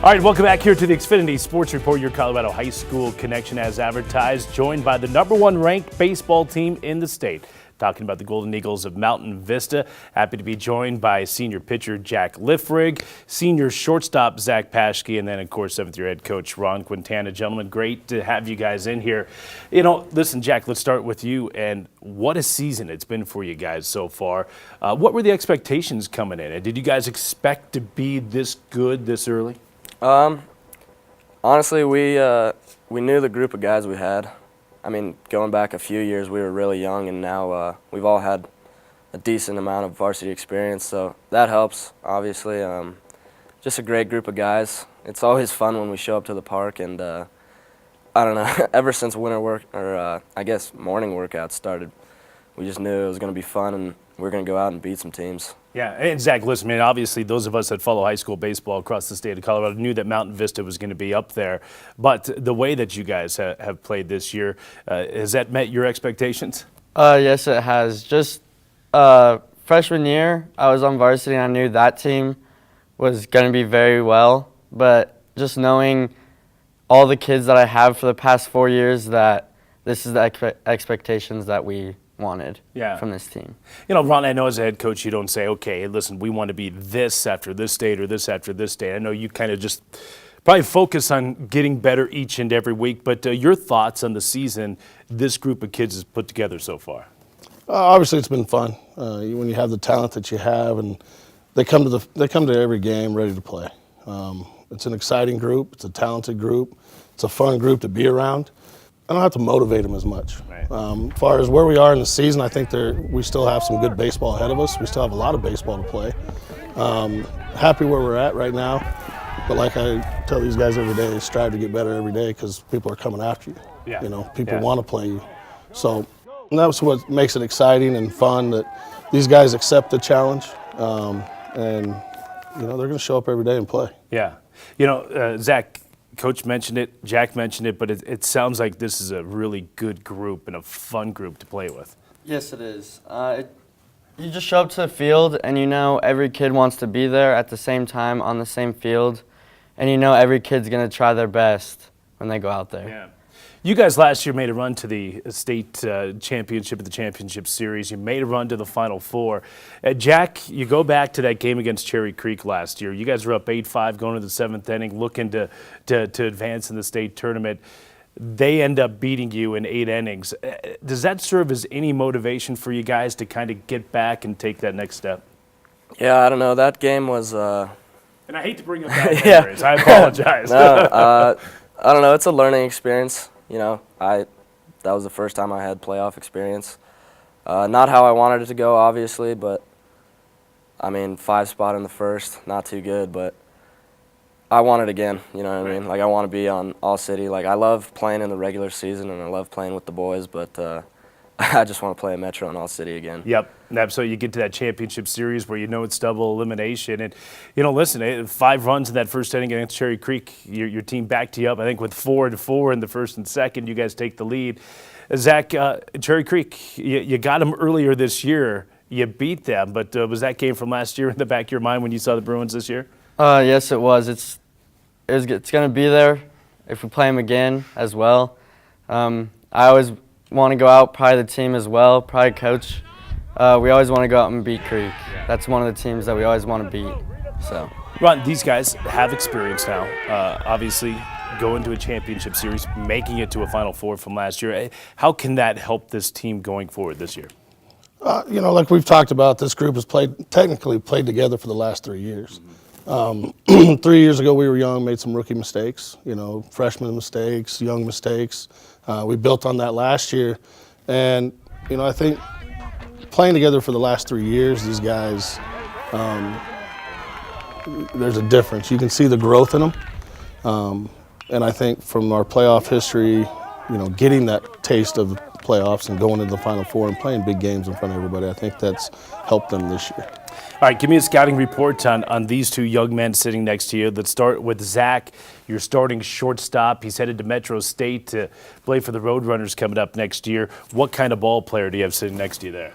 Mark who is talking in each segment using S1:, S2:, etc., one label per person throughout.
S1: All right, welcome back here to the Xfinity Sports Report, your Colorado high school connection as advertised, joined by the #1 ranked baseball team in the state. Talking about the Golden Eagles of Mountain Vista. Happy to be joined by senior pitcher Jack Liffrig, senior shortstop Zach Paschke, and then, of course, 7th-year head coach Ron Quintana. Gentlemen, great to have you guys in here. You know, listen, Jack, let's start with you. And what a season it's been for you guys so far. What were the expectations coming in? And did you guys expect to be this good this early?
S2: Honestly, we knew the group of guys we had. I mean, going back a few years, we were really young, and now we've all had a decent amount of varsity experience, so that helps, obviously. Just a great group of guys. It's always fun when we show up to the park, and I don't know, ever since winter work, or I guess morning workouts started, we just knew it was going to be fun, and we were going to go out and beat some teams.
S1: Yeah, and Zach, listen, man, obviously those of us that follow high school baseball across the state of Colorado knew that Mountain Vista was going to be up there. But the way that you guys have played this year, has that met your expectations?
S3: Yes, it has. Just freshman year, I was on varsity, and I knew that team was going to be very well. But just knowing all the kids that I have for the past 4 years, that this is the expectations that we wanted from this team.
S1: You know, Ron, I know as a head coach you don't say, okay, listen, we want to be this after this date or this after this date. I know you kind of just probably focus on getting better each and every week, but your thoughts on the season this group of kids has put together so far?
S4: Obviously it's been fun when you have the talent that you have, and they come to every game ready to play. It's an exciting group, it's a talented group, it's a fun group to be around. I don't have to motivate them as much. Right. As far as where we are in the season, I think we still have some good baseball ahead of us. We still have a lot of baseball to play. Happy where we're at right now, but like I tell these guys every day, strive to get better every day because people are coming after you.
S1: Yeah.
S4: You know, people want to play you. So that's what makes it exciting and fun, that these guys accept the challenge, and you know they're going to show up every day and play. Yeah.
S1: You know, Zach, Coach mentioned it, Jack mentioned it, but it sounds like this is a really good group and a fun group to play with.
S3: Yes, it is. You just show up to the field, and you know every kid wants to be there at the same time on the same field, and you know every kid's going to try their best when they go out there.
S1: Yeah. You guys last year made a run to the state championship at the championship series. You made a run to the Final Four. Jack, you go back to that game against Cherry Creek last year. You guys were up 8-5 going to the 7th inning, looking to advance in the state tournament. They end up beating you in 8 innings. Does that serve as any motivation for you guys to kind of get back and take that next step?
S2: Yeah, I don't know. That game was...
S1: And I hate to bring up bad memories. I apologize.
S2: No, I don't know. It's a learning experience. You know, that was the first time I had playoff experience. Not how I wanted it to go, obviously, but, I mean, 5 spot in the first, not too good, but I want it again, you know what I mean? Like, I want to be on All-City. Like, I love playing in the regular season, and I love playing with the boys, but I just want to play a Metro and All-City again.
S1: Yep. So you get to that championship series where you know it's double elimination. And, you know, listen, 5 runs in that first inning against Cherry Creek. Your team backed you up, I think, with 4-4 in the first and second. You guys take the lead. Zach, Cherry Creek, you got them earlier this year. You beat them. But was that game from last year in the back of your mind when you saw the Bruins this year?
S3: Yes, it was. It's going to be there if we play them again as well. I always want to go out, probably the team as well, probably coach. We always want to go out and beat Creek. That's one of the teams that we always want to beat. So,
S1: Ron, these guys have experience now. Obviously, going to a championship series, making it to a Final Four from last year. How can that help this team going forward this year?
S4: You know, like we've talked about, this group has technically played together for the last 3 years. 3 years ago, we were young, made some rookie mistakes. You know, freshman mistakes, young mistakes. We built on that last year, and you know, I think playing together for the last 3 years, these guys, there's a difference. You can see the growth in them, and I think from our playoff history, you know, getting that taste of the playoffs and going into the Final Four and playing big games in front of everybody, I think that's helped them this year.
S1: All right, give me a scouting report on these 2 young men sitting next to you. Let's start with Zach. You're starting shortstop. He's headed to Metro State to play for the Roadrunners coming up next year. What kind of ball player do you have sitting next to you there?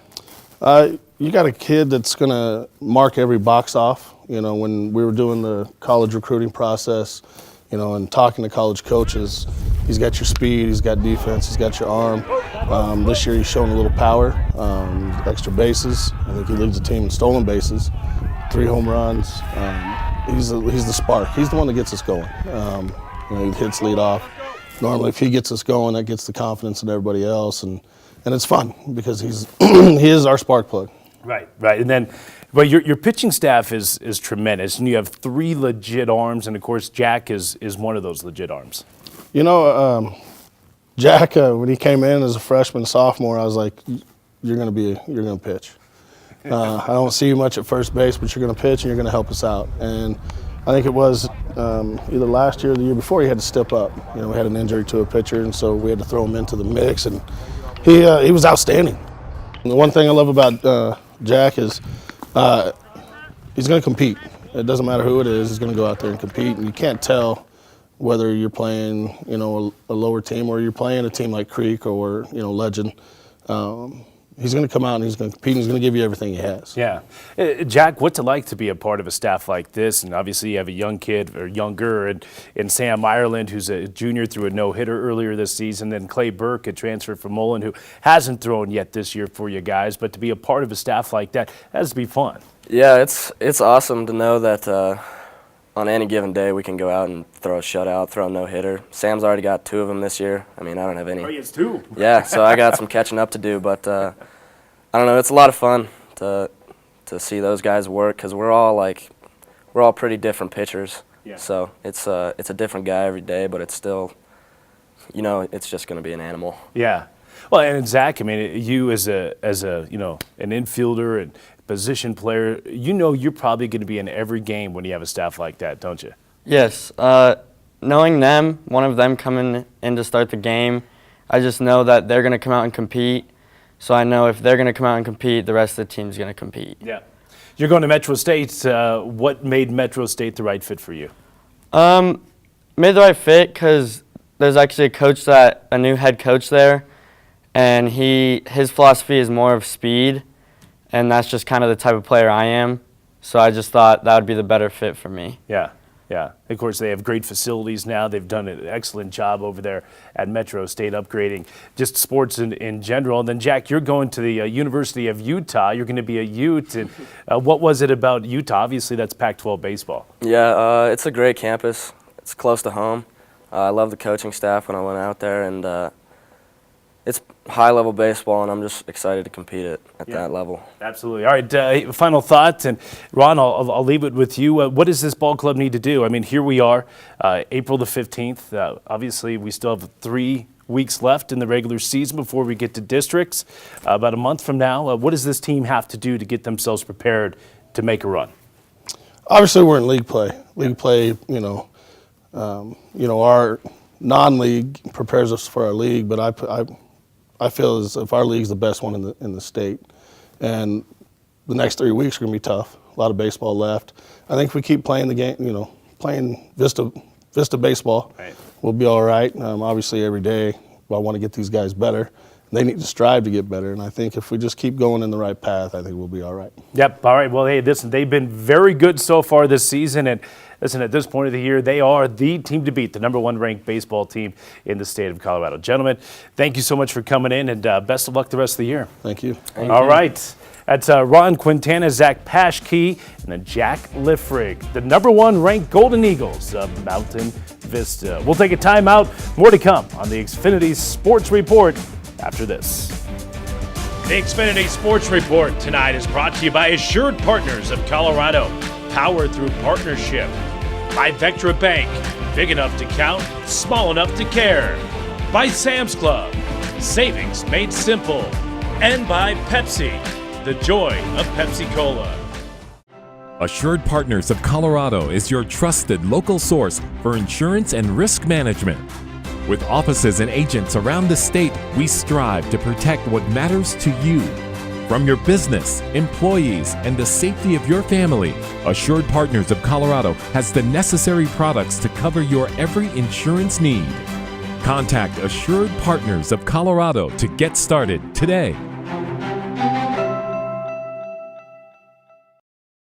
S4: you got a kid that's going to mark every box off. You know, when we were doing the college recruiting process, you know, and talking to college coaches, he's got your speed, he's got defense, he's got your arm. This year he's shown a little power, extra bases. I think he leads the team in stolen bases, 3 home runs. He's the spark. He's the one that gets us going. You know, he hits lead off. Normally, if he gets us going, that gets the confidence in everybody else, and it's fun because he's he is our spark plug.
S1: Right, right. And then, well, your pitching staff is tremendous, and you have 3 legit arms, and of course, Jack is one of those legit arms.
S4: You know, Jack, when he came in as a freshman, sophomore, I was like, you're going to pitch. I don't see you much at first base, but you're going to pitch and you're going to help us out. And I think it was either last year or the year before he had to step up. You know, we had an injury to a pitcher, and so we had to throw him into the mix, and he was outstanding. And the one thing I love about Jack is he's going to compete. It doesn't matter who it is, he's going to go out there and compete, and you can't tell whether you're playing, you know, a lower team or you're playing a team like Creek or, you know, Legend. He's going to come out and he's going to compete and he's going to give you everything he has.
S1: Yeah. Jack, what's it like to be a part of a staff like this? And obviously you have a young kid, or younger, in Sam Ireland, who's a junior, threw a no-hitter earlier this season. Then Clay Burke, a transfer from Mullen, who hasn't thrown yet this year for you guys. But to be a part of a staff like that has to be fun.
S2: Yeah, it's awesome to know that on any given day we can go out and throw a shutout, throw a no-hitter. Sam's already got 2 of them this year. I mean, I don't have any.
S1: Oh, he has 2.
S2: Yeah, so I got some catching up to do, but I don't know. It's a lot of fun to see those guys work because we're all pretty different pitchers.
S1: Yeah.
S2: So it's a different guy every day, but it's still, you know, it's just going to be an animal.
S1: Yeah. Well, and Zach, I mean, you as a you know, an infielder and position player, you know, you're probably going to be in every game when you have a staff like that, don't you?
S3: Yes. Knowing them, one of them coming in to start the game, I just know that they're going to come out and compete. So I know if they're going to come out and compete, the rest of the team's going to compete.
S1: Yeah. You're going to Metro State. What made Metro State the right fit for you?
S3: Made the right fit because there's actually a new head coach there, and his philosophy is more of speed, and that's just kind of the type of player I am. So I just thought that would be the better fit for me.
S1: Yeah. Yeah, of course they have great facilities now. They've done an excellent job over there at Metro State upgrading just sports in general. And then Jack, you're going to the University of Utah. You're going to be a Ute. And what was it about Utah? Obviously that's Pac-12 baseball.
S2: Yeah, it's a great campus. It's close to home. I love the coaching staff when I went out there, and it's high-level baseball, and I'm just excited to compete at that level.
S1: Absolutely. All right, final thoughts, and Ron, I'll leave it with you. What does this ball club need to do? I mean, here we are, April the 15th. Obviously, we still have 3 weeks left in the regular season before we get to districts. About a month from now, what does this team have to do to get themselves prepared to make a run?
S4: Obviously, we're in league play. League play, you know, our non-league prepares us for our league, but I feel as if our league's the best one in the state, and the next 3 weeks are going to be tough. A lot of baseball left. I think if we keep playing the game, you know, playing Vista baseball, right, we'll be all right. Obviously, every day I want to get these guys better. They need to strive to get better, and I think if we just keep going in the right path, I think we'll be all right.
S1: Yep. All right. Well, hey, listen, they've been very good so far this season, and listen, at this point of the year, they are the team to beat, the #1 ranked baseball team in the state of Colorado. Gentlemen, thank you so much for coming in, and best of luck the rest of the year.
S4: Thank you.
S1: All right. That's Ron Quintana, Zach Paschke, and then Jack Liffrig, the #1 ranked Golden Eagles of Mountain Vista. We'll take a timeout. More to come on the Xfinity Sports Report after this. The Xfinity Sports Report tonight is brought to you by Assured Partners of Colorado, powered through partnership. By Vectra Bank, big enough to count, small enough to care. By Sam's Club, savings made simple. And by Pepsi, the joy of Pepsi-Cola.
S5: Assured Partners of Colorado is your trusted local source for insurance and risk management. With offices and agents around the state, we strive to protect what matters to you. From your business, employees, and the safety of your family, Assured Partners of Colorado has the necessary products to cover your every insurance need. Contact Assured Partners of Colorado to get started today.